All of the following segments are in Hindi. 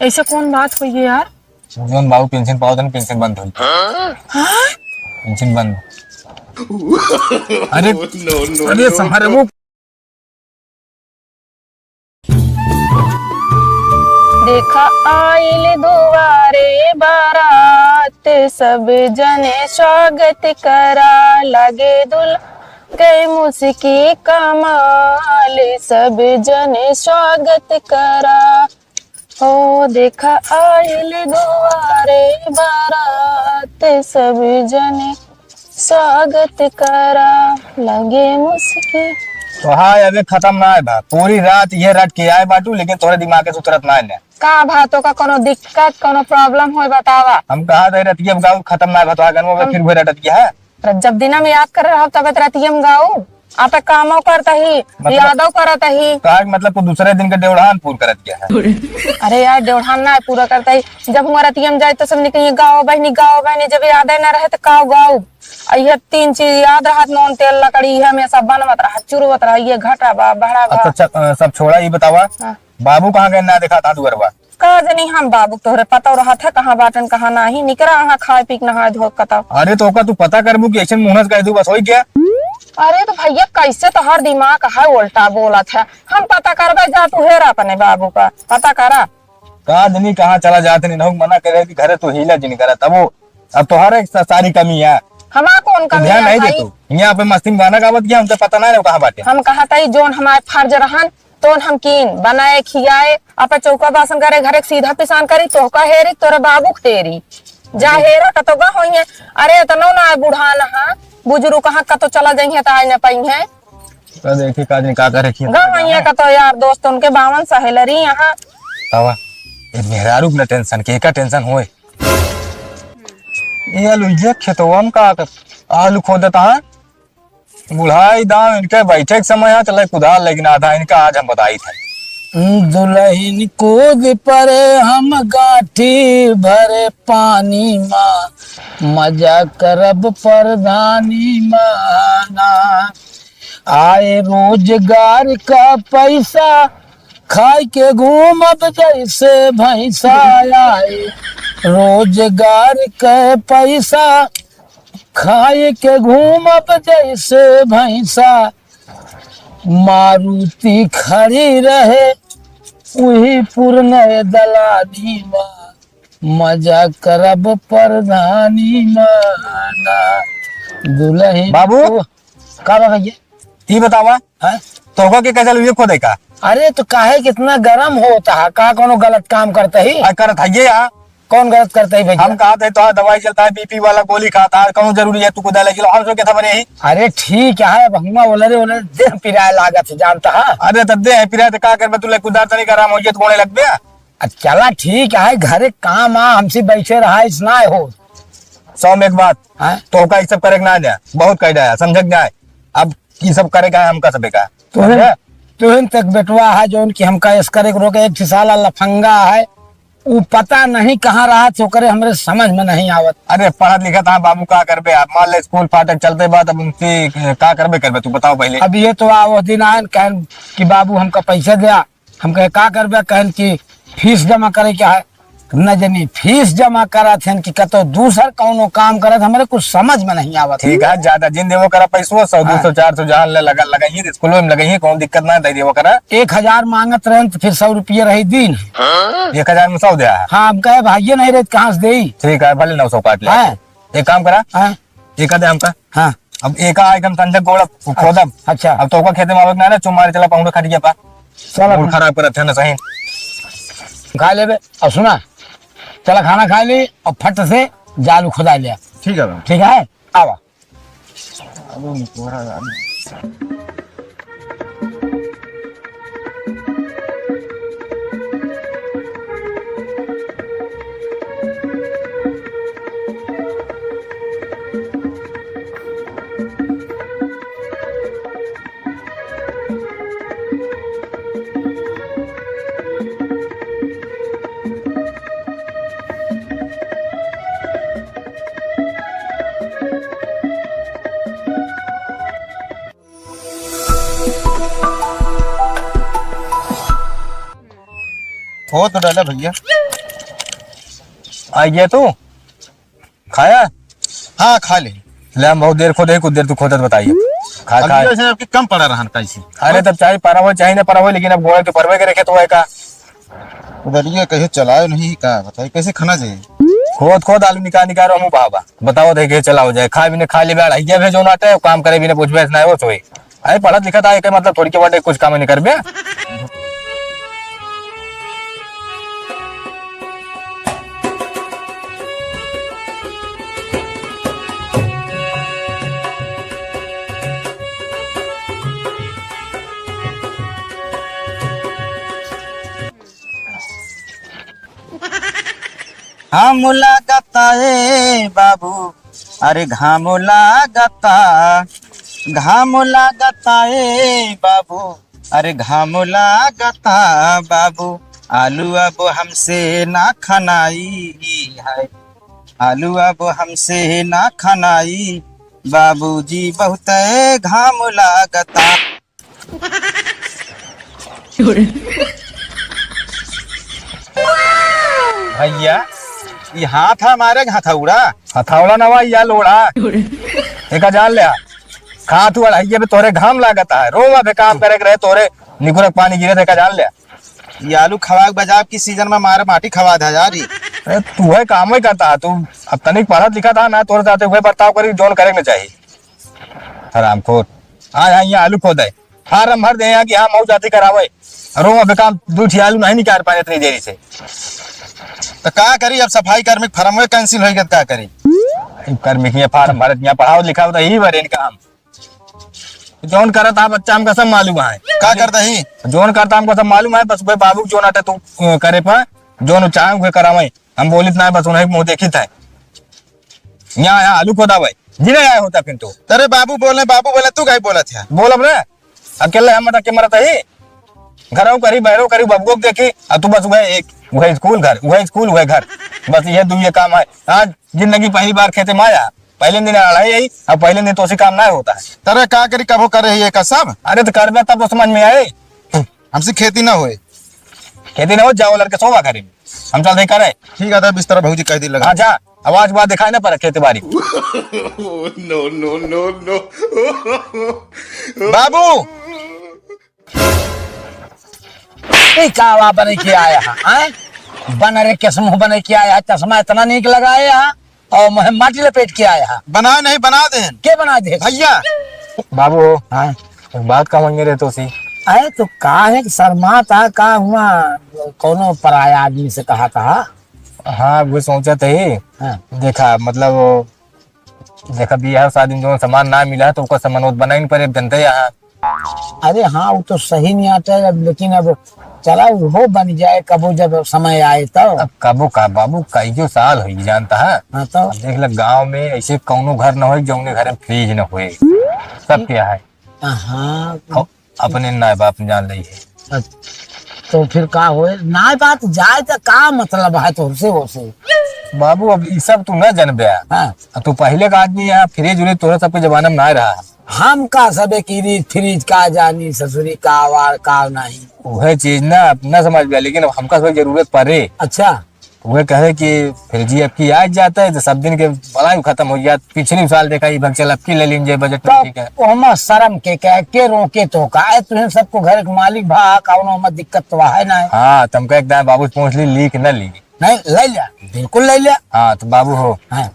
ऐसा कौन बात हुई है यार? मोहन बाबू पेंशन पाओ तो पेंशन बंद हुई। पेंशन बंद। अरे अरे हमारे वो देखा आइल दुआरे बारात, सब जने स्वागत करा, लगे दुल के मुस्की कमाल, सब जने स्वागत करा। ओ देखा आइल दुआरे बारात, सब जने स्वागत करा, लगे मुस्की। तो हाँ अभी खत्म ना है बा पूरी रात ये रट के आए बाटू लेकिन तोरे दिमाग के सुतरत ना है। का भातो का कोनो दिक्कत कोनो प्रॉब्लम हो बतावा। हम कहा थे रतिया गाँव खत्म ना बता गन वो फिर वो रटत किया है। जब दिना में याद कर रहा हो तब रतियम गाऊ आप कामों करता ही यादव करता ही कहा मतलब को दूसरे दिन का डेढ़ान पूर करत किया है। अरे यार डेढ़ान ना पूरा करता ही जब हमारा रतियम जाए तो सब निकलिए गाओ बहनी जब याद ना रहे तो काओ गाओ यह तीन चीज याद रहा नॉन तेल लकड़ी है में सब बनवत रहा चुरवत रहा ये घटा बा बड़ा बा। अच्छा सब छोड़ा ये बतावा बाबू कहाँ गए ना देखा था दुगरवा कहा जनी हम बाबू तोहरे पता रहा था कहाँ बाटन कहाँ नहीं निकरा यहाँ खाए पी नहाए धो कता। अरे तो का तू पता करबू कि ऐसे मुहस कह दू बस हो क्या। अरे तो भैया कैसे तो हर दिमाग है उल्टा बोला था हम पता करबे जा तू हेरा अपने बाबू का पता करा। कहा जनी कहाँ चला जाते नहीं मना करे कि घरे तो हीला जी नहीं करा तब वो अब तुम्हारे सारी कमी है हमारा कौन कमी ध्यान है नहीं दे तू यहाँ पे मस्ती में गाना गावत किया हमसे पता नहीं कहाँ बाटे। हम कहा था जोन हमारे फर्ज रहन तो हम कीन बनाए खियाए आप चौका बासन करे घर सीधा पिसान करी तो का हेरी तोरे बाबू तेरी जा हेरा कतोगा होई है। अरे तनो ना बुढ़ान हां बुजुर्ग कहां कतो चला जाइए त आए न पई है तो देखी का दिन का करे खिया गांव है कतो यार दोस्त उनके बावन सहेलरी यहां तवा ये मेहरारू न टेंशन के का टेंशन होए ये आलू ये खेतवा में का आलू खोदता है बुढ़ाई दाम इनके बैठे के समय है चले कुदाल लेकिन आधा इनका आज हम बताई थे। दुल्हन कूद परे हम गाठी भरे पानी माँ मजा करब परधानी माना आए रोजगार का पैसा खाए के घूमब जैसे भैंसा आए रोजगार के पैसा खाए के घूमब जैसे भैंसा मारुति खड़ी रहे वही पुरने दलानी माँ मजा करब परधानी माना दुल्हन बाबू का भैया ये बतावा तो के कैसे ये खोदे का। अरे तो काहे कितना गरम होता है का कोनो गलत काम करते ही करत है ये कौन गलत करते ही भैया हम कहा थे तो दवाई चलता है बीपी वाला गोली खाता है कौन जरूरी है तू को दे हम सो के था बने ही। अरे ठीक है भगवा बोले देह पिराए लागत जाता है। अरे तब दे पिराए तो का कर तू कुदार तनी कराम हो तो कोने लग गया। चला ठीक है घरे काम आ हमसे बैठे रहा इसना हो 100 में एक बात तो का सब करे ना जाए बहुत कह जाए समझ जाए अब ये सब करेगा हमका सब का तुहन तक बेटवा है जो उनकी हमका इस करे रोके एक साला लफंगा है वो पता नहीं कहाँ रहा तो करे हमरे समझ में नहीं आवत। अरे पढ़ा लिखा था बाबू का करबे आप मान ले स्कूल फाटक चलते बाद अब उनसे का करबे तू बताओ पहले। अब ये तो वो दिन आए कहन कि बाबू हमका पैसा दिया हम कहे का करबे कहन की फीस जमा करे क्या है न जनी फीस जमा करा थे कि कतो दूसर कौनो काम करे हमारे कुछ समझ में नहीं आवत। ठीक है ज्यादा जिन देवो करा पैसो 100 200 400 जान ले लगा लगाइए स्कूल में लगाइए कौन दिक्कत ना दे देवो करा 1000 मांगत रहे तो फिर 100 रुपये रही दिन 1000 में 100 दिया है। हाँ हम कहे भाइये नहीं रहे कहाँ से दे ठीक है भले 900 काट ले एक काम करा एक दे हमका हाँ अब एक आइटम तंजक गोड़ा खोदब। अच्छा अब तो खेते में आवक ना चुमारे चला पाऊंगा खटिया पा चलो खराब करत है ना सही खा ले अब सुना चला खाना खा ली और फट से जालू खुदा लिया। ठीक है आवा हो तो डाला भैया आइए तू खाया? हाँ खा ले। ले हम बहुत देर खोदे, कुछ देर तू खोदत बताइए। खा खा। अभी आपके कम पड़ा रहन कैसी। अरे तब चाहे परा हो चाहे ना परा हो, लेकिन अब गोड़ के परवे के रखे तो है का। उधर ये कहीं चलाए नहीं का बताइए कैसे खाना चाहिए। खोद खोद आलू निकाल निकाल हम बाबा बताओ देखे चला हो जाए। खा भी ने खा ले बैठ आइए भेजो नाटे काम करे भी ने पूछ बैठना है वो सोई। अरे पढ़त लिखत आए के मतलब थोड़ी के बाटे कुछ काम नहीं कर बे। घाम लागता ए बाबू, अरे घाम लागता, घाम लागता ए बाबू, अरे घाम लागता बाबू, आलू अब हमसे ना खनाई है, आलू अब हमसे ना खनाई, बाबूजी बहुत घाम लागता। भैया ये हाथ हमारे हथौड़ा हथौड़ा नवा या लोड़ा एक जान ले खा तू अड़ाइये पे तोरे घाम लागत है रोवा पे काम करे के रहे तोरे निकुरक पानी गिरे थे का जान ले। ये आलू खवाक बजाब की सीजन में मारे माटी खवा था यार। अरे तू है काम ही करता तू अब तनिक पढ़ा लिखा था ना तोरे साथे हुए बर्ताव करी जोन करे ना चाहिए। हराम खोर आ यहाँ आलू खोद है फार्म भर दे यहाँ की हाँ मऊ जाती करावे रोवा पे काम दूठी आलू नहीं निकाल पाए इतनी देरी से। तो क्या करी अब सफाई कर्मिक फर्म कैंसिल हो गया क्या करी। कर्मिक यहाँ फार्म भरत यहाँ पढ़ाओ लिखाओ तो यही भरे काम जोन करता है बच्चा हमका सब मालूम है। क्या करता ही जोन करता हमको सब मालूम है बस भाई बाबू जोन आटे तू करे पर जोन चाहे हुए करावे हम बोलित ना है बस उन्हें मुंह देखी था यहाँ यहाँ आलू खोदा भाई जिने आया होता फिर तू तेरे बाबू बोले तू क्या बोला था बोल अब रे अकेले हम के मरता ही घर करी बैरो करी बबगो देखी और तू बस वह स्कूल घर वह स्कूल वह घर बस ये दू ये काम है। आज जिंदगी पहली बार खेते में आया पहले दिन लड़ाई यही और पहले दिन तो उसी काम ना होता है। तेरे क्या करी कबो करे ये का सब। अरे तो कर तब तो समझ में आए हमसे खेती ना होए खेती ना हो जाओ लड़के सोवा करे हम चल करे ठीक है बिस्तर भौजी कह दी लगा। अच्छा आवाज बात दिखाई ना पर खेती बाड़ी no, no, no, no. बाबू कावा बने के आया है बन रे के समूह बने के आया चश्मा इतना नीक लगाया और मुहे माटी लपेट के आया बना नहीं बना दे के बना दे भैया। बाबू हाँ बात का मंगे रहे तो सी अरे तो का है कि शर्मा था का हुआ कोनो पराया आदमी से कहा था। हाँ वो सोचा थे हाँ। देखा मतलब देखा बियाह शादी में जो सामान ना मिला तो उसका सामान बना ही नहीं पर जनता यहाँ। अरे हाँ वो तो सही नहीं आता है लेकिन अब चला वो बन जाए कबो जब समय आए तो। अब कबो का बाबू कईयो साल हो जानता है। हाँ तो देख ल गांव में ऐसे कौनो घर न हो जौने घर में फ्रिज न होए सब क्या है। हाँ अपने नाय बाप जान रही है तो फिर का होए ना बात जाए तो का मतलब है तो से बाबू अब ये सब तू न जनबे। हाँ तू पहले का आदमी यहाँ फ्रिज उरिज तोरा सबके जमाना में ना रहा। हम का सबे की फ्रिज का जानी ससुरी का वार का नहीं वह चीज ना अपना समझ गया लेकिन अब हमका सब जरूरत पड़े अच्छा वह कहे कि फ्रिज अब की आज जाता है तो सब दिन के बड़ा खत्म हो गया। पिछले साल देखा ये भक्चल अब की ले लीजिए बजट में ठीक है। तो शर्म के रोके तो का तुझे सबको घर के मालिक भा कौनो में दिक्कत तो है ना। हाँ तुमका एकदम बाबू पहुँच ली कि न ली नहीं ले लिया बिल्कुल ले लिया। हाँ तो बाबू हो हाँ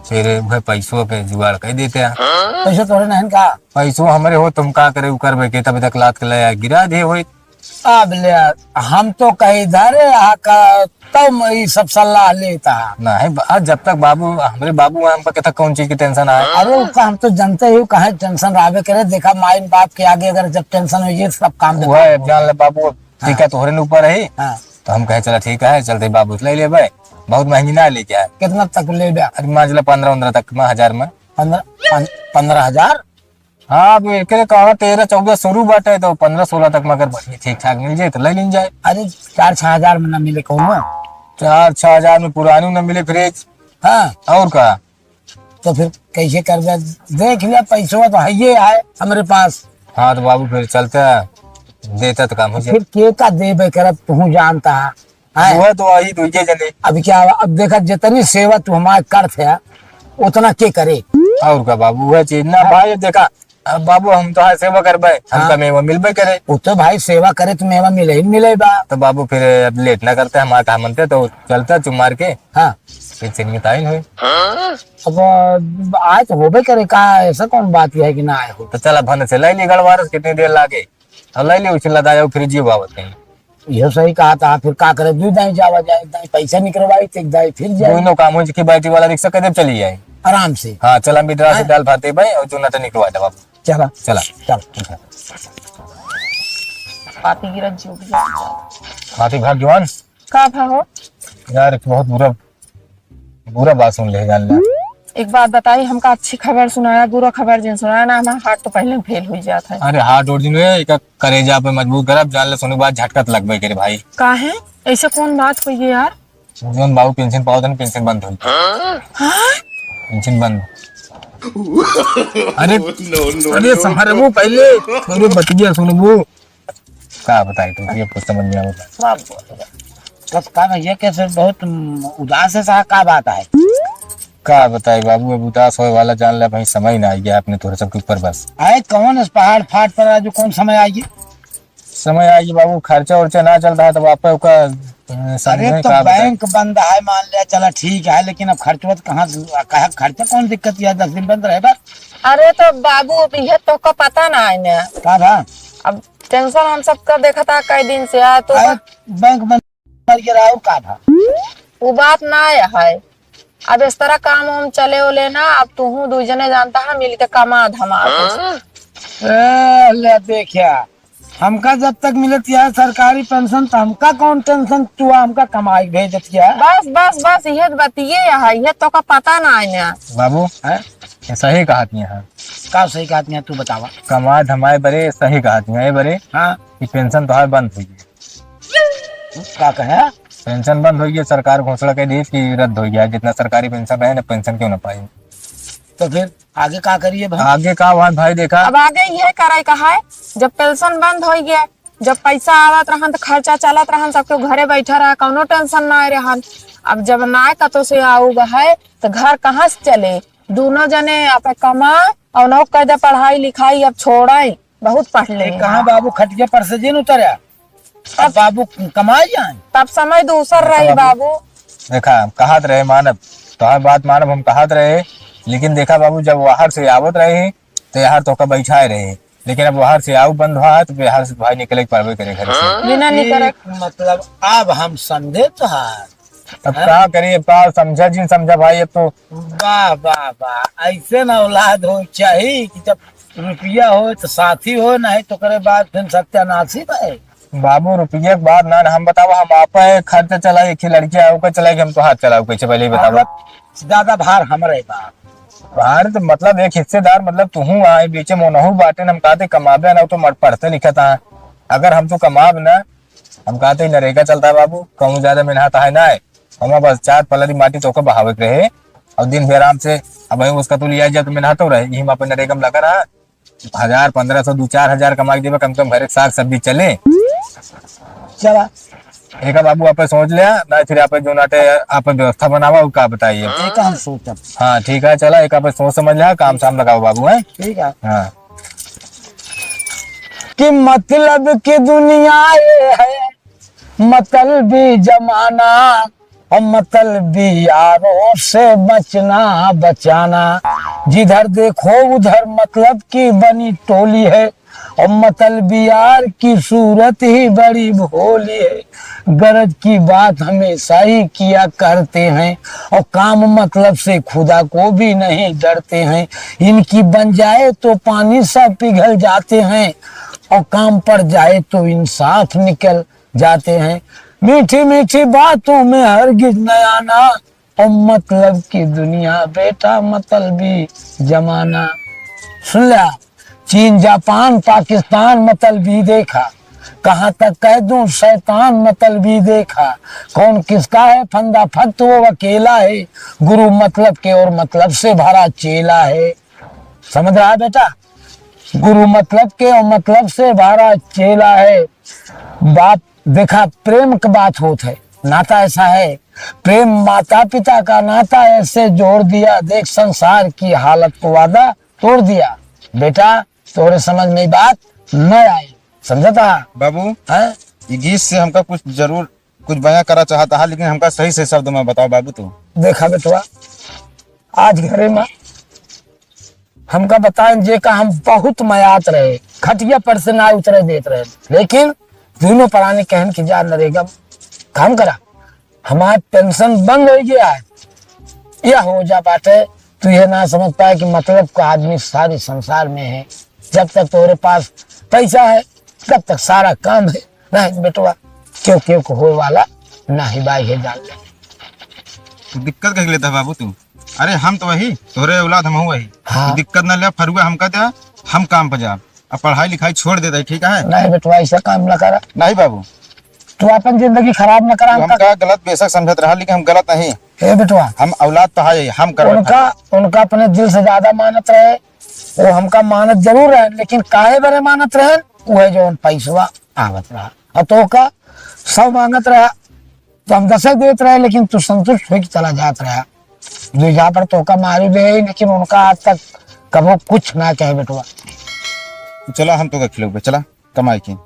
फिर वह पैसों के जुगाड़ कर देते हैं। पैसे तोड़े नहीं का पैसों हमारे हो तुम का करे कर के तब तक लात के लाया गिरा दे हो अब ले हम तो कहीं धरे तब ये सब सलाह लेता ना है जब तक बाबू हमारे बाबू हम पर कौन चीज की टेंशन आए। अरे उसका हम तो जानते ही कहे टेंशन आवे करे देखा माई बाप के आगे अगर जब टेंशन हो ये सब काम वो है जान ले बाबू ठीक है तोहरे ऊपर है। हाँ। तो हम कहे चला ठीक है चलते बाबू ले ले भाई बहुत महंगी ना लेके आए। कितना तक ले लिया अरे मान चला 15-15 तक में 1000 में 15,000। हाँ अब एक 13-14 शुरू बाटे तो 15-16 तक में अगर ठीक ठाक मिल जाए तो ले लीन जाए। अरे 4-6 हजार में न मिले कौन 4-6 हजार में पुरानी न मिले फ्रिज। हाँ और का तो फिर कैसे कर देख लिया पैसा तो है ये है हमारे पास। हाँ तो बाबू फिर चलते देता तो काम हो जाए। फिर के का देबे करत तू जानता है है। वो तो वही दुइये जने अब क्या, अब देखा जितनी सेवा तू हमारे करत है उतना के करे। और का बाबू वह चीज ना भाई। अब देखा, अब बाबू हम तो हाथ सेवा करबे, हमका मेवा मिलबे करे। वो तो भाई सेवा करे तो मेवा मिले ही मिले बा। तो बाबू फिर अब लेट ना करते, हमारे कहा मनते तो चलता चुम मार के हाँ फिर चिन्ह ताइन हुई। अब आए तो होबे करे का, ऐसा कौन बात है कि ना आए हो। तो चला भन से लै ली गड़वारस, कितनी देर लागे और लै ली उसे लदाया फिर जीव आवत नहीं। यह सही कहा था। फिर का करे, दू दाई जावा जाए, दाई पैसा निकलवाई तो एक दाई फिर जाए दोनों काम हो कि बैटरी वाला रिक्शा कदम चली जाए। आराम से। हाँ चला बिटरा से डाल भाते भाई और चूना तो निकलवा दे बाबू। चला चला चल। पाती गिरत जो भी हाथी भाग जवान का भा हो। यार एक बहुत बुरा बुरा बात सुन ले जान ला। एक बात बताई, हमका अच्छी खबर सुनाया, बुरा खबर जिन सुनाया ना, हमारा हार्ट तो पहले फेल हो जाता है। अरे हार्ट उड़ दिन एक करेजा पे मजबूत करब जान ले, सुने बात झटका लगबे करे भाई। का है ऐसे कौन बात हुई है यार। जोन बाबू पेंशन पाओ था, पेंशन बंद हुई। पेंशन बंद। अरे अरे संभरबू पहले अरे बतिया सुनबू का बताई तू, ये कुछ समझ नहीं आता। तब का भैया कैसे बहुत उदास है सा, का बात है। का बताई बाबू, अब उदास होए वाला जान ले भाई, समय ना आ गया अपने थोड़े सबके ऊपर बस। आए कौन इस पहाड़ फाट पर आज कौन समय आएगी। समय आएगी बाबू, खर्चा उर्चा ना चल रहा तो आप का अरे तो बैंक बंद है मान लिया, चला ठीक है, लेकिन अब खर्च कहाँ खर्चा कौन दिक्कत है, 10 दिन बंद रहेगा। अरे तो बाबू अब यह तो का पता ना है ना, का था अब टेंशन हम सबका देखा था कई दिन से है तो बैंक बंद मर गया और का था। वो बात ना है। अब इस तरह काम हम चले हो लेना, अब तू दू जने जानता है मिल के कमा धमा। ले देखिया, हमका जब तक मिलत है सरकारी पेंशन तो हमका कौन टेंशन, तू हमका कमाई भेजत है। बस बस बस यह बतिये है, यह तो का पता ना है ना बाबू है सही कहती है। का सही कहती है, तू बतावा। कमा धमाए बरे सही कहती है बरे। हाँ कि पेंशन तो बंद हुई है। का कहे, पेंशन बंद हुई है, सरकार घोषणा कर दी कि रद्द हो गया, जितना सरकारी पेंशन है ना पेंशन क्यों ना पाई। तो फिर आगे का करिए भाई। आगे का वहाँ भाई देखा, अब आगे यह करे का है, जब पेंशन बंद हो गया, जब पैसा आवत रहन तो खर्चा चलत रहन, सबके घरे बैठा रहा, कौनो टेंशन ना रहन। अब जब ना कतो से आऊगा है तो घर कहाँ से चले, दोनों जने आप कमा और नौ कह पढ़ाई लिखाई अब छोड़े, बहुत पढ़ ले। कहाँ बाबू खटिया पर से जिन उतरा, अब बाबू कमाई जाए तब समय दूसर रही बाबू। देखा कहत रहे मानव, तो बात मानव हम कहत रहे, लेकिन देखा बाबू जब बाहर से आवत रहे तो यहाँ तो का बैठाए रहे, लेकिन अब बाहर से आऊ बंद हुआ तो बिहार से भाई निकले पावे करे घर से बिना निकले। मतलब अब हम समझे तो है। अब क्या करिए, का समझा जिन समझा भाई। अब तो वाह वाह वाह, ऐसे ना औलाद हो चाहिए कि जब रुपया हो तो साथी हो, नहीं तो करे बाद फिर सत्यानाशी है। बाबू रुपये के बाद ना हम बताओ, हम आप खर्च चलाए एक लड़की आओ का चलाए, हम तो हाथ चलाओ कैसे पहले ही बताओ। ज्यादा भार हमारे बाप बाहर तो मतलब एक हिस्सेदार मतलब तू आए बीचे मोनहू बाटे, हम कहते कमाबे ना तो पढ़ते लिखा था। अगर हम तो कमाब ना, हम कहते नरेगा चलता है बाबू, कहूँ ज्यादा मेहनत है ना, हम बस 4 पलरी माटी तो बहावे के रहे और दिन भर आराम से। अब उसका तो लिया जाए तो मेहनत हो रहे, यही हम अपने नरेगा में लगा रहा 1000 1500 2-4 हजार कमा देवे, कम से कम घर एक साग सब्जी चले। चला एक बाबू आप सोच लिया ना, फिर आप जो नाटे आप व्यवस्था बनावा का बताइए। एक हम सोचब। हाँ ठीक है, चला एक आप सोच समझ लिया, काम शाम लगाओ बाबू है। ठीक है हाँ कि मतलब की दुनिया ये है, मतलबी जमाना और मतलबी यारों से बचना बचाना। जिधर देखो उधर मतलब की बनी टोली है और मतलबी यार की सूरत ही बड़ी भोली है। गरज की बात हमेशा ही किया करते हैं और काम मतलब से खुदा को भी नहीं डरते हैं। इनकी बन जाए तो पानी सा पिघल जाते हैं और काम पर जाए तो इंसाफ निकल जाते हैं। मीठी मीठी बातों में हरगिज न आना और मतलब की दुनिया बेटा मतलबी जमाना। सुन लिया, चीन जापान पाकिस्तान मतलबी देखा, कहाँ तक कह दूं शैतान मतलबी देखा। कौन किसका है फंदा फक्त वो अकेला है, गुरु मतलब के और मतलब से भरा चेला है। समझ रहा है बेटा, गुरु मतलब के और मतलब से भरा चेला है। बाप देखा प्रेम की बात होत है, नाता ऐसा है, प्रेम माता पिता का नाता ऐसे जोड़ दिया, देख संसार की हालत को वादा तोड़ दिया। बेटा तोरे समझ में बात न आई, समझता बाबू है? ये गीत से हमका कुछ जरूर कुछ बयां करा चाहता है, लेकिन हमका सही से शब्द में बताओ बाबू। तू देखा बेटवा, आज घरे में हमका बताएं जे का हम बहुत मयात रहे, खटिया पर से ना उतरे देते रहे, लेकिन दोनों प्राणी कहन की जा नरेगा काम करा, हमारा पेंशन बंद हो गया है। यह हो जा बाटे, तू ये ना समझ पाए कि मतलब का आदमी सारी संसार में है। जब तक तुम्हारे पास पैसा है तब तक सारा काम है। नहीं बेटवा, क्यों को हो वाला नहीं बाई है जान ले। तू दिक्कत कह लेता है बाबू तू। अरे हम तो वही तोरे औलाद हम वही। हाँ। दिक्कत न ले, फरुआ हमका दे, हम काम पर जा, अब पढ़ाई लिखाई छोड़ देता है, ठीक है? नहीं बेटवा, ऐसा काम न करा, नहीं बाबू, तू अपन जिंदगी खराब न करा। हमका गलत बेशक समझत रहा, लेकिन हम गलत नहीं। ए बेटवा, हम औलाद तो है, हम कर उनका अपने दिल से ज्यादा मानत रहे, वो हमका मानत जरूर है, लेकिन काहे बरे मानत रहे, वो है जो पैसवा आवत रहा, और तो का 100 मांगत रहा तो हम 10 देते रहे, लेकिन तू संतुष्ट हो चला जात रहा। दूजा पर तो का मारी दे, लेकिन उनका आज तक कबो कुछ ना कहे बेटवा। चला हम तो खिलो, चला कमाई की।